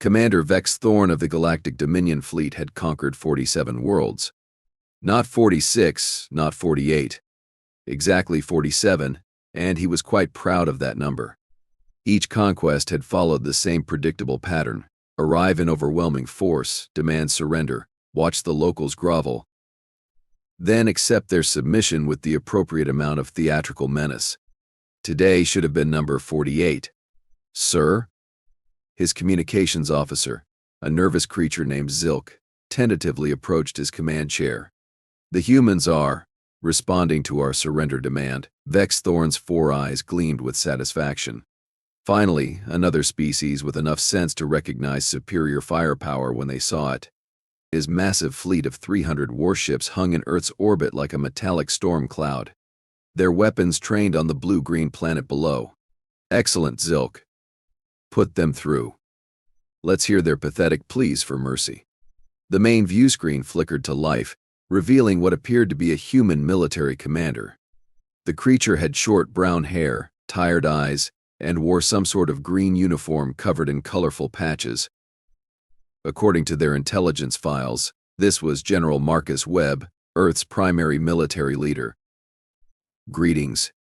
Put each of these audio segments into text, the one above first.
Commander Vex-Thorn of the Galactic Dominion Fleet had conquered 47 worlds. Not 46, not 48. Exactly 47, and he was quite proud of that number. Each conquest had followed the same predictable pattern: arrive in overwhelming force, demand surrender, watch the locals grovel, then accept their submission with the appropriate amount of theatrical menace. Today should have been number 48. Sir? His communications officer, a nervous creature named Zilk, tentatively approached his command chair. The humans are responding to our surrender demand. Vex-Thorn's 4 eyes gleamed with satisfaction. Finally, another species with enough sense to recognize superior firepower when they saw it. His massive fleet of 300 warships hung in Earth's orbit like a metallic storm cloud, their weapons trained on the blue-green planet below. Excellent, Zilk. Put them through. Let's hear their pathetic pleas for mercy. The main view screen flickered to life, revealing what appeared to be a human military commander. The creature had short brown hair, tired eyes, and wore some sort of green uniform covered in colorful patches. According to their intelligence files, this was General Marcus Webb, Earth's primary military leader. Greetings,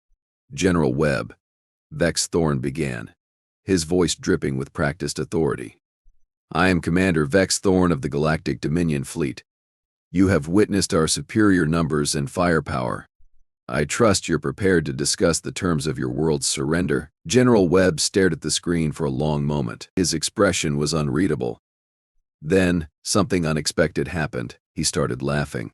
General Webb, Vex-Thorn began, his voice dripping with practiced authority. I am Commander Vex-Thorn of the Galactic Dominion Fleet. You have witnessed our superior numbers and firepower. I trust you're prepared to discuss the terms of your world's surrender. General Webb stared at the screen for a long moment. His expression was unreadable. Then, something unexpected happened. He started laughing.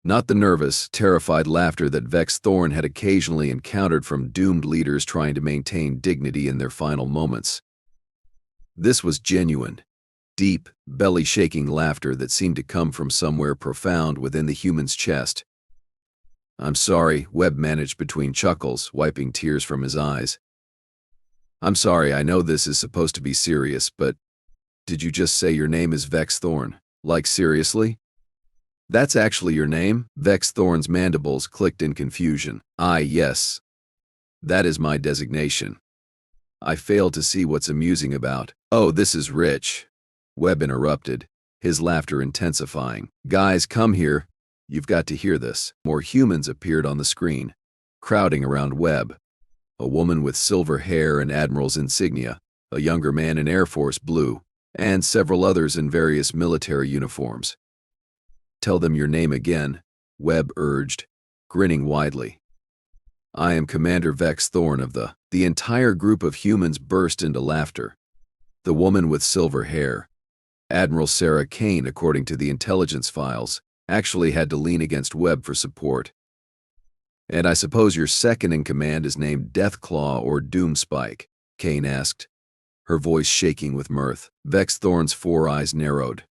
Not the nervous, terrified laughter that Vex-Thorn had occasionally encountered from doomed leaders trying to maintain dignity in their final moments. This was genuine, deep, belly-shaking laughter that seemed to come from somewhere profound within the human's chest. I'm sorry, Webb managed between chuckles, wiping tears from his eyes. I'm sorry, I know this is supposed to be serious, but did you just say your name is Vex-Thorn? Like, seriously? That's actually your name? Vex-Thorn's mandibles clicked in confusion. Yes. That is my designation. I fail to see what's amusing about. Oh, this is rich. Webb interrupted, his laughter intensifying. Guys, come here. You've got to hear this. More humans appeared on the screen, crowding around Webb. A woman with silver hair and Admiral's insignia, a younger man in Air Force blue, and several others in various military uniforms. Tell them your name again, Webb urged, grinning widely. I am Commander Vex-Thorn of the entire group of humans burst into laughter. The woman with silver hair, Admiral Sarah Kane, according to the intelligence files, actually had to lean against Webb for support. And I suppose your second in command is named Deathclaw or Doomspike, Kane asked, her voice shaking with mirth. Vex-Thorn's 4 eyes narrowed.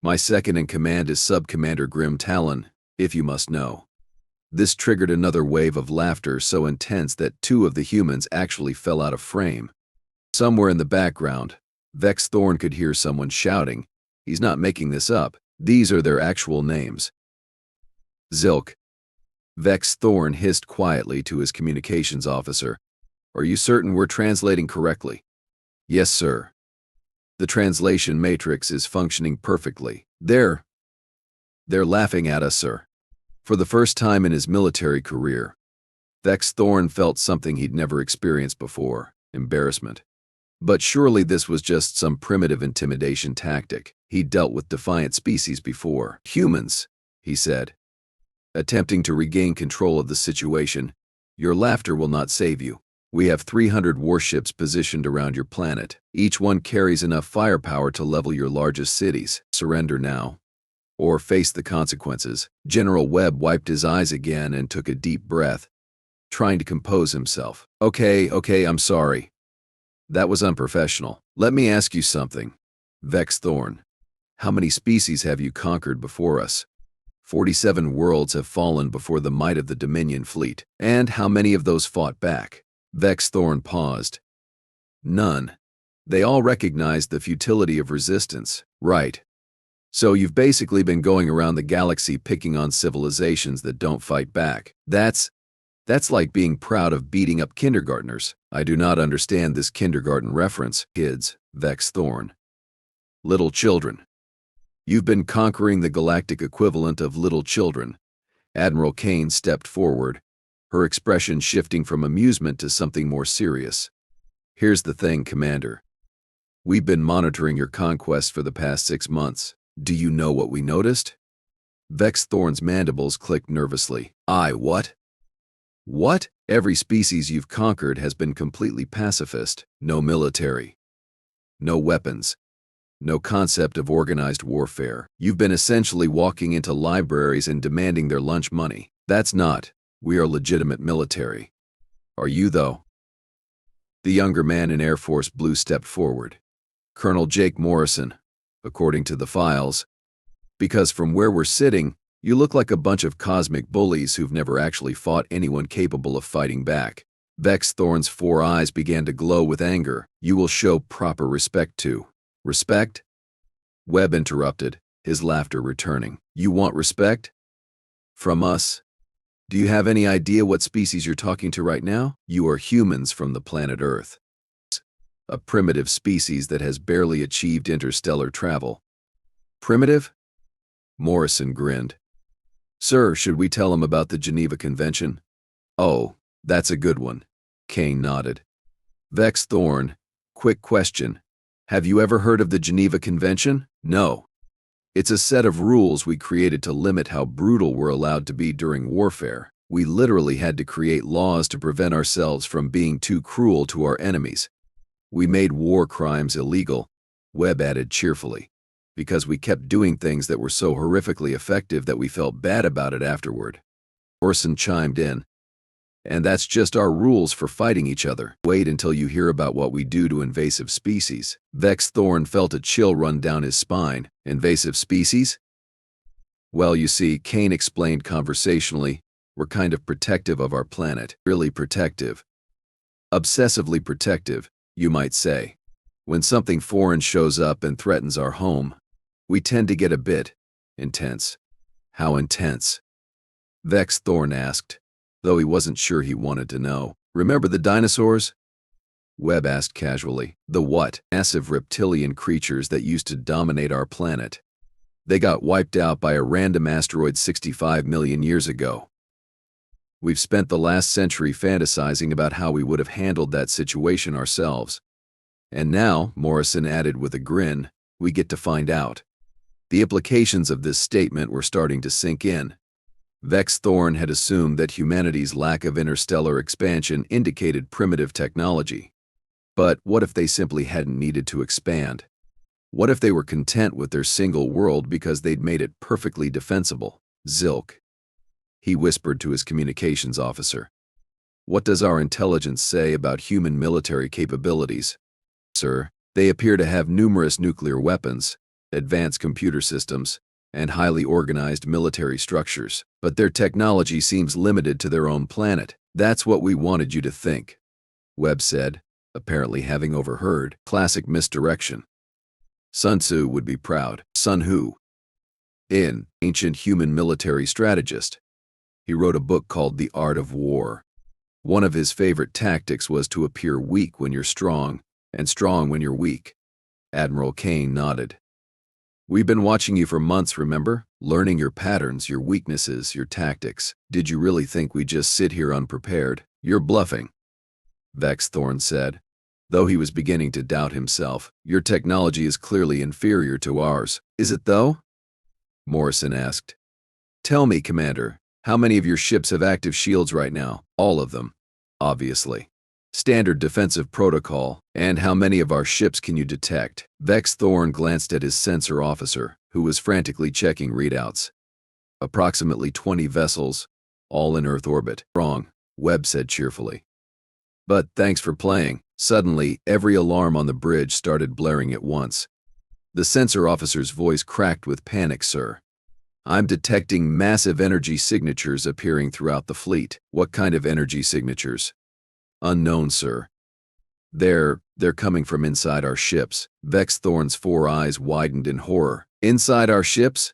My second in command is Sub-Commander Grim Talon, if you must know. This triggered another wave of laughter so intense that 2 of the humans actually fell out of frame. Somewhere in the background, Vex-Thorn could hear someone shouting, he's not making this up, these are their actual names. Zilk. Vex-Thorn hissed quietly to his communications officer. Are you certain we're translating correctly? Yes, sir. The translation matrix is functioning perfectly. They're laughing at us, sir. For the first time in his military career, Vex-Thorn felt something he'd never experienced before: embarrassment. But surely this was just some primitive intimidation tactic. He'd dealt with defiant species before. Humans, he said, attempting to regain control of the situation. Your laughter will not save you. We have 300 warships positioned around your planet. Each one carries enough firepower to level your largest cities. Surrender now, or face the consequences. General Webb wiped his eyes again and took a deep breath, trying to compose himself. Okay, I'm sorry. That was unprofessional. Let me ask you something. Vex-Thorn, how many species have you conquered before us? 47 worlds have fallen before the might of the Dominion Fleet. And how many of those fought back? Vex-Thorn paused. None. They all recognized the futility of resistance. Right. So you've basically been going around the galaxy picking on civilizations that don't fight back. That's like being proud of beating up kindergartners. I do not understand this kindergarten reference, kids. Vex-Thorn. Little children. You've been conquering the galactic equivalent of little children. Admiral Kane stepped forward, her expression shifting from amusement to something more serious. Here's the thing, Commander. We've been monitoring your conquest for the past 6 months. Do you know what we noticed? Vex-Thorn's mandibles clicked nervously. What? What? Every species you've conquered has been completely pacifist. No military. No weapons. No concept of organized warfare. You've been essentially walking into libraries and demanding their lunch money. That's not. We are legitimate military. Are you, though? The younger man in Air Force Blue stepped forward. Colonel Jake Morrison, according to the files. Because from where we're sitting, you look like a bunch of cosmic bullies who've never actually fought anyone capable of fighting back. Vex-Thorn's 4 eyes began to glow with anger. You will show proper respect to. Respect? Webb interrupted, his laughter returning. You want respect? From us? Do you have any idea what species you're talking to right now? You are humans from the planet Earth. A primitive species that has barely achieved interstellar travel. Primitive? Morrison grinned. Sir, should we tell him about the Geneva Convention? Oh, that's a good one. Kane nodded. Vex-Thorn, quick question. Have you ever heard of the Geneva Convention? No. It's a set of rules we created to limit how brutal we're allowed to be during warfare. We literally had to create laws to prevent ourselves from being too cruel to our enemies. We made war crimes illegal, Webb added cheerfully, because we kept doing things that were so horrifically effective that we felt bad about it afterward. Orson chimed in. And that's just our rules for fighting each other. Wait until you hear about what we do to invasive species. Vex-Thorn felt a chill run down his spine. Invasive species? Well, you see, Kane explained conversationally, we're kind of protective of our planet. Really protective. Obsessively protective, you might say. When something foreign shows up and threatens our home, we tend to get a bit intense. How intense? Vex-Thorn asked, though he wasn't sure he wanted to know. Remember the dinosaurs? Webb asked casually. The what? Massive reptilian creatures that used to dominate our planet. They got wiped out by a random asteroid 65 million years ago. We've spent the last century fantasizing about how we would have handled that situation ourselves. And now, Morrison added with a grin, we get to find out. The implications of this statement were starting to sink in. Vex-Thorn had assumed that humanity's lack of interstellar expansion indicated primitive technology. But what if they simply hadn't needed to expand? What if they were content with their single world because they'd made it perfectly defensible? Zilk. He whispered to his communications officer. What does our intelligence say about human military capabilities? Sir, they appear to have numerous nuclear weapons, advanced computer systems, and highly organized military structures, but their technology seems limited to their own planet. That's what we wanted you to think, Webb said, apparently having overheard. Classic misdirection. Sun Tzu would be proud. Sun who? An ancient human military strategist. He wrote a book called The Art of War. One of his favorite tactics was to appear weak when you're strong, and strong when you're weak. Admiral Kane nodded. We've been watching you for months, remember? Learning your patterns, your weaknesses, your tactics. Did you really think we'd just sit here unprepared? You're bluffing, Vex-Thorn said, though he was beginning to doubt himself. Your technology is clearly inferior to ours. Is it though? Morrison asked. Tell me, Commander, how many of your ships have active shields right now? All of them, obviously. Standard defensive protocol, and how many of our ships can you detect? Vex-Thorn glanced at his sensor officer, who was frantically checking readouts. Approximately 20 vessels, all in Earth orbit. Wrong, Webb said cheerfully. But thanks for playing. Suddenly, every alarm on the bridge started blaring at once. The sensor officer's voice cracked with panic, sir. I'm detecting massive energy signatures appearing throughout the fleet. What kind of energy signatures? Unknown, sir. They're coming from inside our ships. Vex-Thorn's 4 eyes widened in horror. Inside our ships?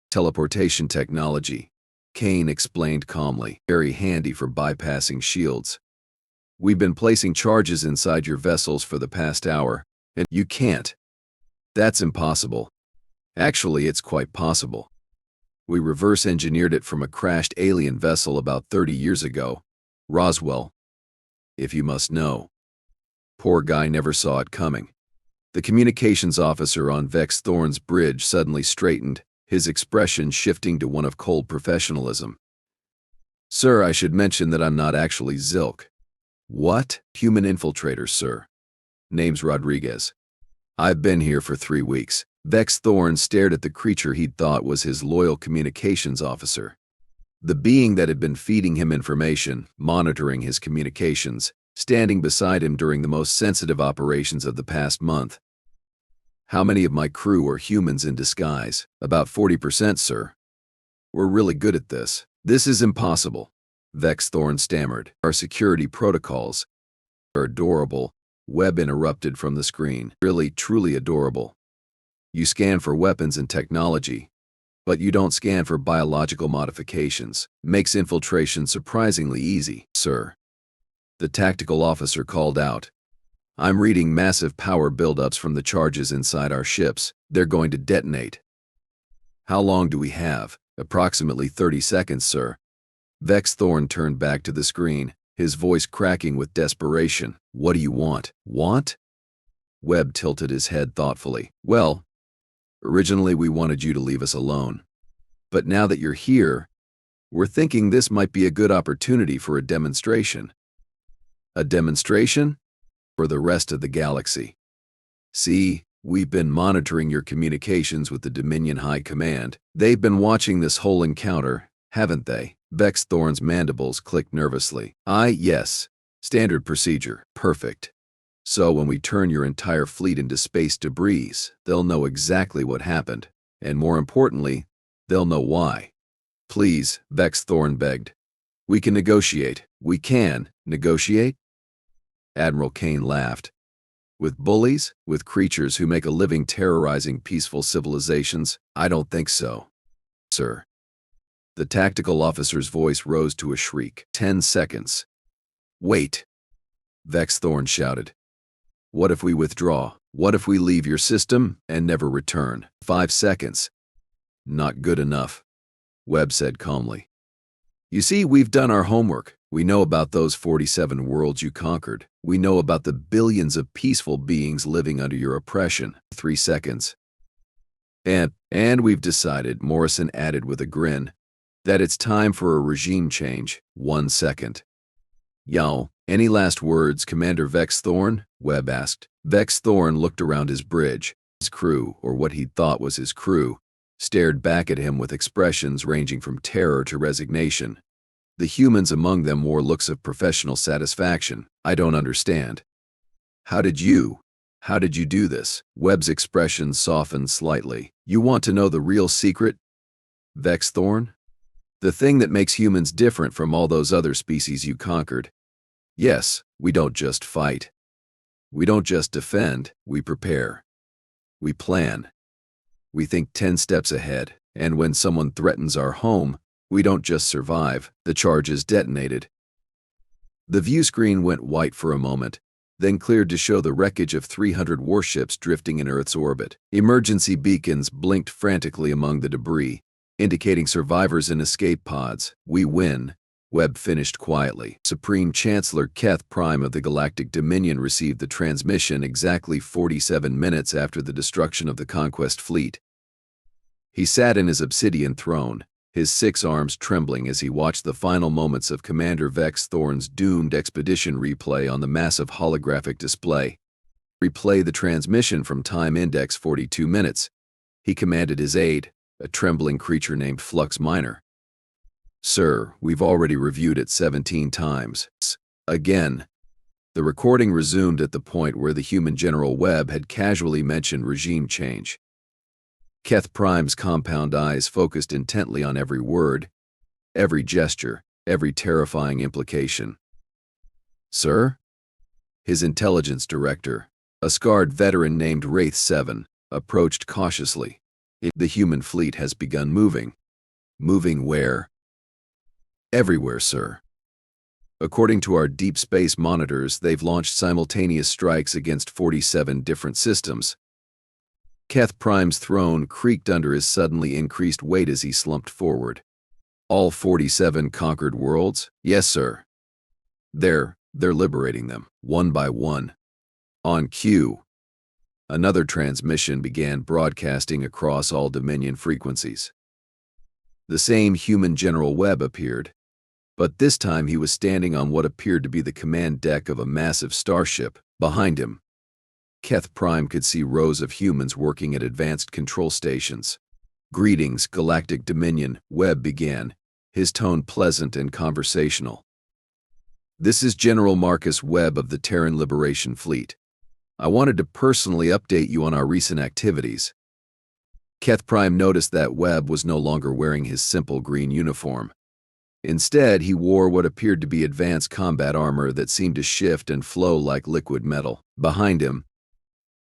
Teleportation technology, Kane explained calmly. Very handy for bypassing shields. We've been placing charges inside your vessels for the past hour, and you can't. That's impossible. Actually, it's quite possible. We reverse engineered it from a crashed alien vessel about 30 years ago. Roswell, if you must know. Poor guy never saw it coming. The communications officer on Vex-Thorn's bridge suddenly straightened, his expression shifting to one of cold professionalism. Sir, I should mention that I'm not actually Zilk. What? Human infiltrator, sir. Name's Rodriguez. I've been here for 3 weeks. Vex-Thorn stared at the creature he'd thought was his loyal communications officer. The being that had been feeding him information, monitoring his communications, standing beside him during the most sensitive operations of the past month. How many of my crew are humans in disguise? About 40%, sir. We're really good at this. This is impossible, Vex-Thorn stammered. Our security protocols are adorable. Webb interrupted from the screen. Really, truly adorable. You scan for weapons and technology, but you don't scan for biological modifications. Makes infiltration surprisingly easy, sir. The tactical officer called out. I'm reading massive power buildups from the charges inside our ships. They're going to detonate. How long do we have? Approximately 30 seconds, sir. Vex-Thorn turned back to the screen, his voice cracking with desperation. What do you want? Want? Webb tilted his head thoughtfully. Well, originally we wanted you to leave us alone. But now that you're here, we're thinking this might be a good opportunity for a demonstration. A demonstration? For the rest of the galaxy. See, we've been monitoring your communications with the Dominion High Command. They've been watching this whole encounter, haven't they? Vex-Thorn's mandibles clicked nervously. Yes. Standard procedure. Perfect. So when we turn your entire fleet into space debris, they'll know exactly what happened. And more importantly, they'll know why. Please, Vex-Thorn begged. We can negotiate. We can negotiate? Admiral Kane laughed. With bullies? With creatures who make a living terrorizing peaceful civilizations? I don't think so, sir. The tactical officer's voice rose to a shriek. 10 seconds. Wait, Vex-Thorn shouted. What if we withdraw? What if we leave your system and never return? 5 seconds. Not good enough, Webb said calmly. You see, we've done our homework. We know about those 47 worlds you conquered. We know about the billions of peaceful beings living under your oppression. 3 seconds. And we've decided, Morrison added with a grin, that it's time for a regime change. 1 second. Y'all, any last words, Commander Vex-Thorn? Webb asked. Vex-Thorn looked around his bridge. His crew, or what he thought was his crew, stared back at him with expressions ranging from terror to resignation. The humans among them wore looks of professional satisfaction. I don't understand. How did you do this? Webb's expression softened slightly. You want to know the real secret, Vex-Thorn? The thing that makes humans different from all those other species you conquered. Yes, we don't just fight. We don't just defend, we prepare. We plan. We think 10 steps ahead, and when someone threatens our home, we don't just survive, the charge is detonated. The view screen went white for a moment, then cleared to show the wreckage of 300 warships drifting in Earth's orbit. Emergency beacons blinked frantically among the debris, indicating survivors in escape pods. We win, Webb finished quietly. Supreme Chancellor Keth Prime of the Galactic Dominion received the transmission exactly 47 minutes after the destruction of the Conquest fleet. He sat in his obsidian throne, his 6 arms trembling as he watched the final moments of Commander Vex-Thorn's doomed expedition replay on the massive holographic display. Replay the transmission from time index 42 minutes. He commanded his aide, a trembling creature named Flux Minor. Sir, we've already reviewed it 17 times. Again. The recording resumed at the point where the human General Webb had casually mentioned regime change. Keth Prime's compound eyes focused intently on every word, every gesture, every terrifying implication. Sir? His intelligence director, a scarred veteran named Wraith 7, approached cautiously. The human fleet has begun moving. Moving where? Everywhere, sir. According to our deep space monitors, they've launched simultaneous strikes against 47 different systems. Keth Prime's throne creaked under his suddenly increased weight as he slumped forward. All 47 conquered worlds? Yes, sir. They're liberating them, one by one. On cue, another transmission began broadcasting across all Dominion frequencies. The same human General Webb appeared, but this time he was standing on what appeared to be the command deck of a massive starship. Behind him, Keth Prime could see rows of humans working at advanced control stations. "Greetings, Galactic Dominion," Webb began, his tone pleasant and conversational. "This is General Marcus Webb of the Terran Liberation Fleet. I wanted to personally update you on our recent activities." Keth Prime noticed that Webb was no longer wearing his simple green uniform. Instead, he wore what appeared to be advanced combat armor that seemed to shift and flow like liquid metal. Behind him,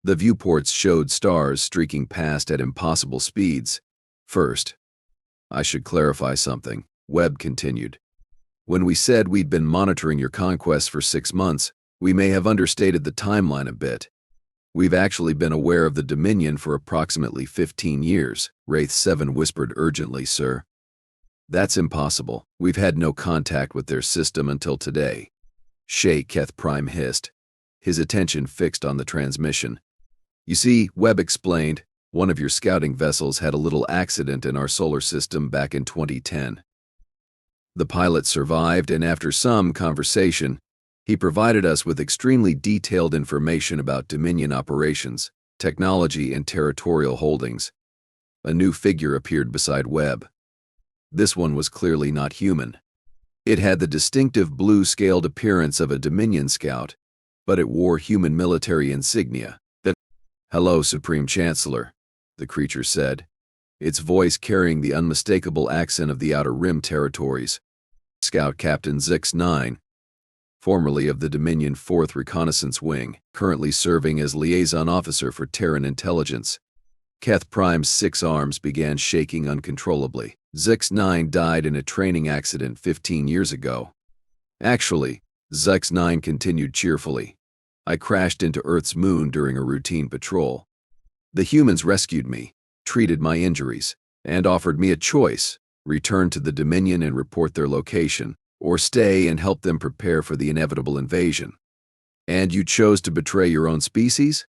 the viewports showed stars streaking past at impossible speeds. "First, I should clarify something," Webb continued. "When we said we'd been monitoring your conquests for 6 months, we may have understated the timeline a bit. We've actually been aware of the Dominion for approximately 15 years, Wraith 7 whispered urgently, "Sir, that's impossible. We've had no contact with their system until today." "Shay," Keth Prime hissed, his attention fixed on the transmission. "You see," Webb explained, "one of your scouting vessels had a little accident in our solar system back in 2010. The pilot survived, and after some conversation, he provided us with extremely detailed information about Dominion operations, technology, and territorial holdings." A new figure appeared beside Webb. This one was clearly not human. It had the distinctive blue-scaled appearance of a Dominion scout, but it wore human military insignia. "Hello, Supreme Chancellor," the creature said, its voice carrying the unmistakable accent of the Outer Rim territories. "Scout Captain Zix-9, formerly of the Dominion 4th Reconnaissance Wing, currently serving as liaison officer for Terran intelligence." Keth Prime's 6 arms began shaking uncontrollably. "Zix-9 died in a training accident 15 years ago. Actually," Zix-9 continued cheerfully, "I crashed into Earth's moon during a routine patrol. The humans rescued me, treated my injuries, and offered me a choice: return to the Dominion and report their location, or stay and help them prepare for the inevitable invasion. And you chose to betray your own species?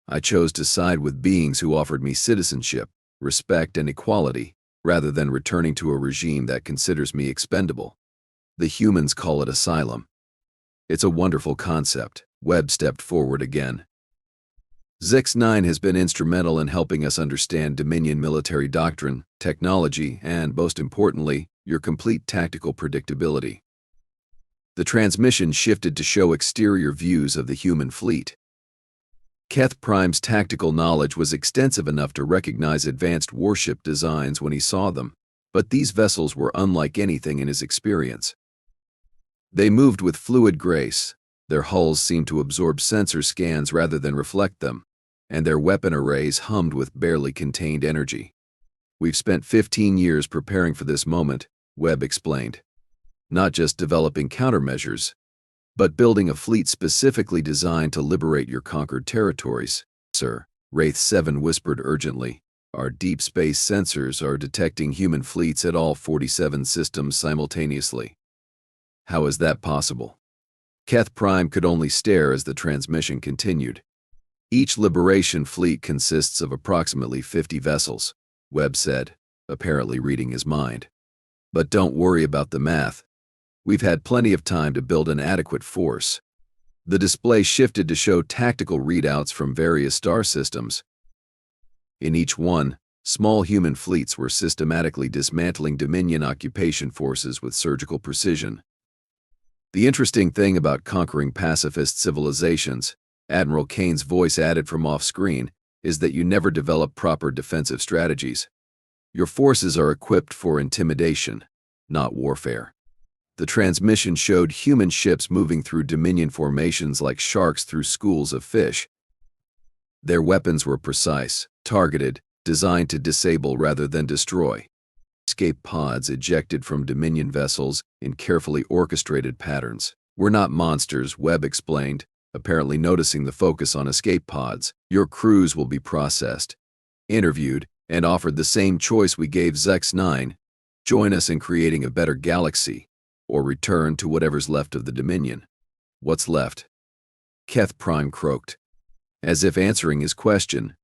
I chose to side with beings who offered me citizenship, respect, and equality, rather than returning to a regime that considers me expendable. The humans call it asylum. It's a wonderful concept." Webb stepped forward again. "Zix-9 has been instrumental in helping us understand Dominion military doctrine, technology, and, most importantly, your complete tactical predictability." The transmission shifted to show exterior views of the human fleet. Keth Prime's tactical knowledge was extensive enough to recognize advanced warship designs when he saw them, but these vessels were unlike anything in his experience. They moved with fluid grace. Their hulls seemed to absorb sensor scans rather than reflect them, and their weapon arrays hummed with barely contained energy. "We've spent 15 years preparing for this moment," Webb explained. "Not just developing countermeasures, but building a fleet specifically designed to liberate your conquered territories." "Sir," Wraith 7 whispered urgently, "our deep space sensors are detecting human fleets at all 47 systems simultaneously." "How is that possible?" Keth Prime could only stare as the transmission continued. "Each liberation fleet consists of approximately 50 vessels," Webb said, apparently reading his mind. "But don't worry about the math. We've had plenty of time to build an adequate force." The display shifted to show tactical readouts from various star systems. In each one, small human fleets were systematically dismantling Dominion occupation forces with surgical precision. "The interesting thing about conquering pacifist civilizations," Admiral Kane's voice added from off-screen, "is that you never develop proper defensive strategies. Your forces are equipped for intimidation, not warfare." The transmission showed human ships moving through Dominion formations like sharks through schools of fish. Their weapons were precise, targeted, designed to disable rather than destroy. Escape pods ejected from Dominion vessels in carefully orchestrated patterns. "We're not monsters," Webb explained, apparently noticing the focus on escape pods. "Your crews will be processed, interviewed, and offered the same choice we gave Zex-9. Join us in creating a better galaxy, or return to whatever's left of the Dominion. What's left? Keth Prime croaked. As if answering his question,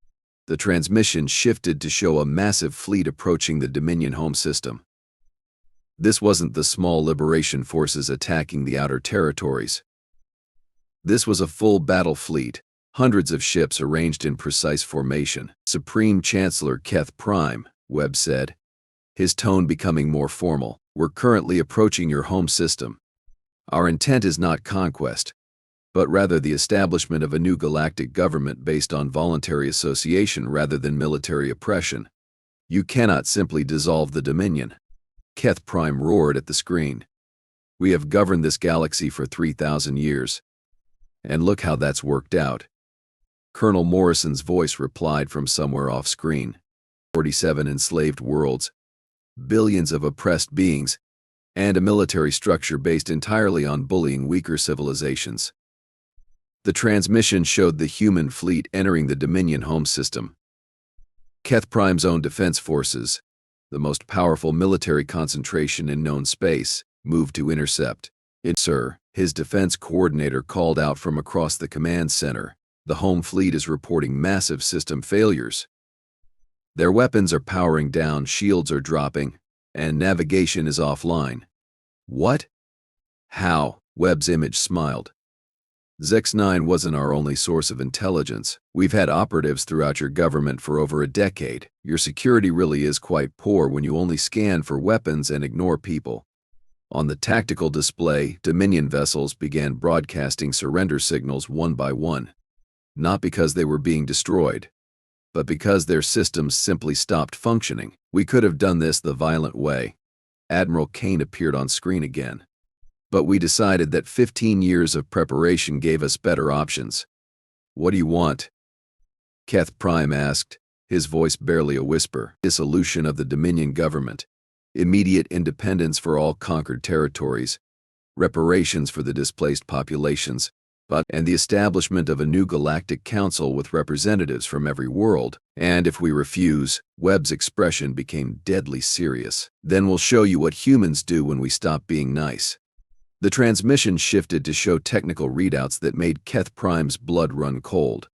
the transmission shifted to show a massive fleet approaching the Dominion home system. This wasn't the small liberation forces attacking the outer territories. This was a full battle fleet, hundreds of ships arranged in precise formation. Supreme Chancellor Keth Prime, Webb said, his tone becoming more formal, we're currently approaching your home system. Our intent is not conquest, but rather the establishment of a new galactic government based on voluntary association rather than military oppression. You cannot simply dissolve the Dominion. Keth Prime roared at the screen. We have governed this galaxy for 3,000 years. And look how that's worked out. Colonel Morrison's voice replied from somewhere off-screen. 47 enslaved worlds, billions of oppressed beings, and a military structure based entirely on bullying weaker civilizations. The transmission showed the human fleet entering the Dominion home system. Keth Prime's own defense forces, the most powerful military concentration in known space, moved to intercept. Sir, his defense coordinator called out from across the command center. The home fleet is reporting massive system failures. Their weapons are powering down, shields are dropping, and navigation is offline. What? How? Webb's image smiled. Zex-9 wasn't our only source of intelligence. We've had operatives throughout your government for over a decade. Your security really is quite poor when you only scan for weapons and ignore people. On the tactical display, Dominion vessels began broadcasting surrender signals one by one. Not because they were being destroyed, but because their systems simply stopped functioning. We could have done this the violent way. Admiral Kane appeared on screen again. But we decided that 15 years of preparation gave us better options. What do you want? Keth Prime asked, his voice barely a whisper. Dissolution of the Dominion government, immediate independence for all conquered territories, reparations for the displaced populations, and the establishment of a new galactic council with representatives from every world. And if we refuse, Webb's expression became deadly serious. Then we'll show you what humans do when we stop being nice. The transmission shifted to show technical readouts that made Keth Prime's blood run cold.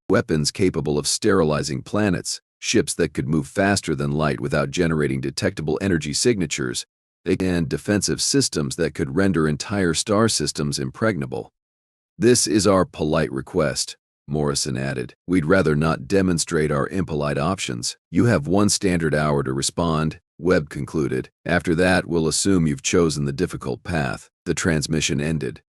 Weapons capable of sterilizing planets, ships that could move faster than light without generating detectable energy signatures, and defensive systems that could render entire star systems impregnable. This is our polite request, Morrison added. We'd rather not demonstrate our impolite options. You have 1 standard hour to respond, Webb concluded. After that, we'll assume you've chosen the difficult path. The transmission ended.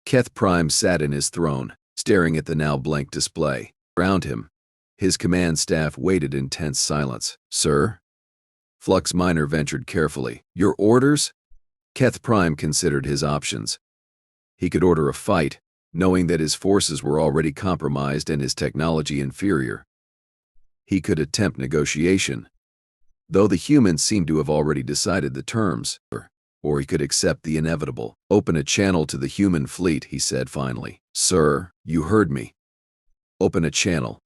Keth Prime sat in his throne, staring at the now blank display. Around him, his command staff waited in tense silence. Sir? Flux Minor ventured carefully. Your orders? Keth Prime considered his options. He could order a fight, knowing that his forces were already compromised and his technology inferior. He could attempt negotiation, though the humans seemed to have already decided the terms. Or he could accept the inevitable. Open a channel to the human fleet, he said finally. Sir, you heard me. Open a channel.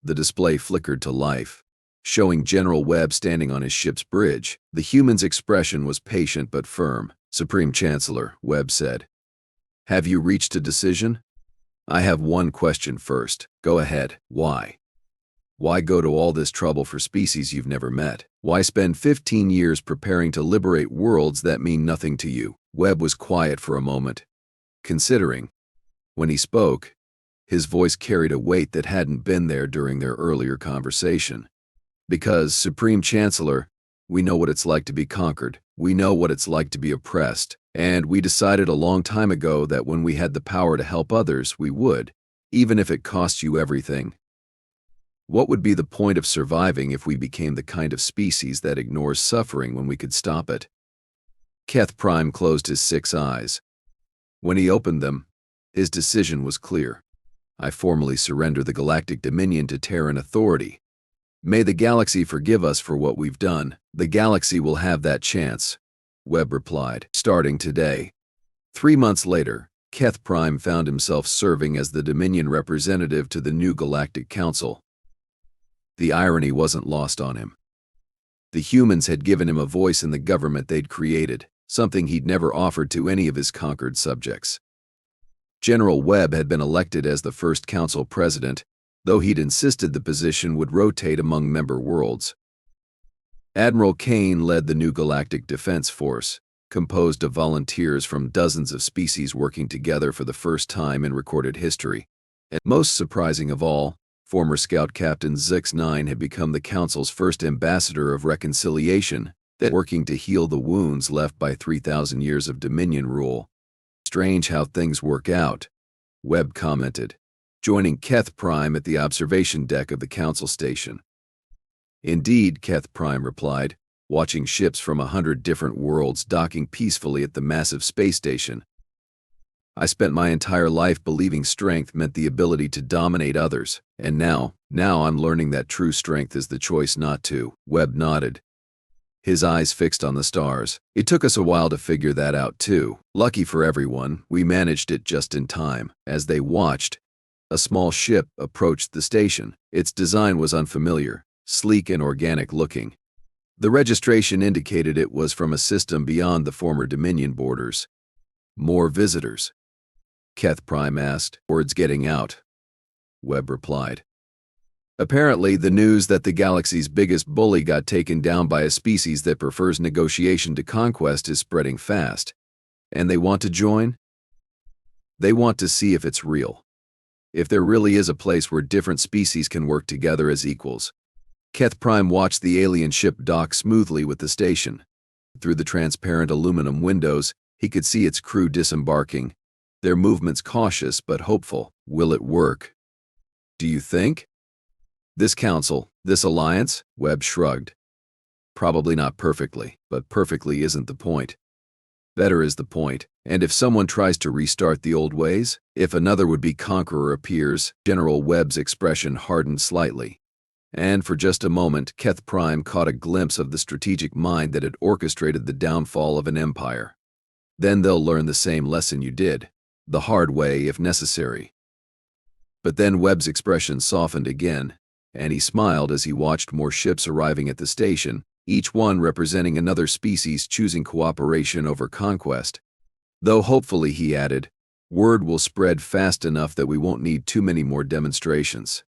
The display flickered to life, showing General Webb standing on his ship's bridge. The human's expression was patient but firm. Supreme Chancellor, Webb said. Have you reached a decision? I have one question first. Go ahead. Why? Why go to all this trouble for species you've never met? Why spend 15 years preparing to liberate worlds that mean nothing to you? Webb was quiet for a moment, considering. When he spoke, his voice carried a weight that hadn't been there during their earlier conversation. Because, Supreme Chancellor, we know what it's like to be conquered. We know what it's like to be oppressed. And we decided a long time ago that when we had the power to help others, we would, even if it cost you everything. What would be the point of surviving if we became the kind of species that ignores suffering when we could stop it? Keth Prime closed his 6 eyes. When he opened them, his decision was clear. I formally surrender the Galactic Dominion to Terran authority. May the galaxy forgive us for what we've done. The galaxy will have that chance, Webb replied, starting today. 3 months later, Keth Prime found himself serving as the Dominion representative to the new Galactic Council. The irony wasn't lost on him. The humans had given him a voice in the government they'd created, something he'd never offered to any of his conquered subjects. General Webb had been elected as the first council president, though he'd insisted the position would rotate among member worlds. Admiral Kane led the new Galactic Defense Force, composed of volunteers from dozens of species working together for the first time in recorded history. And most surprising of all, former Scout Captain Zix-9 had become the Council's first ambassador of reconciliation, working to heal the wounds left by 3,000 years of Dominion rule. Strange how things work out, Webb commented, joining Keth Prime at the observation deck of the Council station. Indeed, Keth Prime replied, watching ships from 100 different worlds docking peacefully at the massive space station. I spent my entire life believing strength meant the ability to dominate others, and now I'm learning that true strength is the choice not to. Webb nodded, his eyes fixed on the stars. It took us a while to figure that out too. Lucky for everyone, we managed it just in time. As they watched, a small ship approached the station. Its design was unfamiliar, sleek and organic looking. The registration indicated it was from a system beyond the former Dominion borders. More visitors? Keth Prime asked. Word's getting out, Webb replied. Apparently, the news that the galaxy's biggest bully got taken down by a species that prefers negotiation to conquest is spreading fast. And they want to join? They want to see if it's real. If there really is a place where different species can work together as equals. Keth Prime watched the alien ship dock smoothly with the station. Through the transparent aluminum windows, he could see its crew disembarking, their movements cautious but hopeful. Will it work? Do you think? This council, this alliance? Webb shrugged. Probably not perfectly, but perfectly isn't the point. Better is the point, and if someone tries to restart the old ways, if another would-be conqueror appears, General Webb's expression hardened slightly. And for just a moment, Keth Prime caught a glimpse of the strategic mind that had orchestrated the downfall of an empire. Then they'll learn the same lesson you did, the hard way if necessary. But then Webb's expression softened again, and he smiled as he watched more ships arriving at the station, each one representing another species choosing cooperation over conquest. Though hopefully, he added, word will spread fast enough that we won't need too many more demonstrations.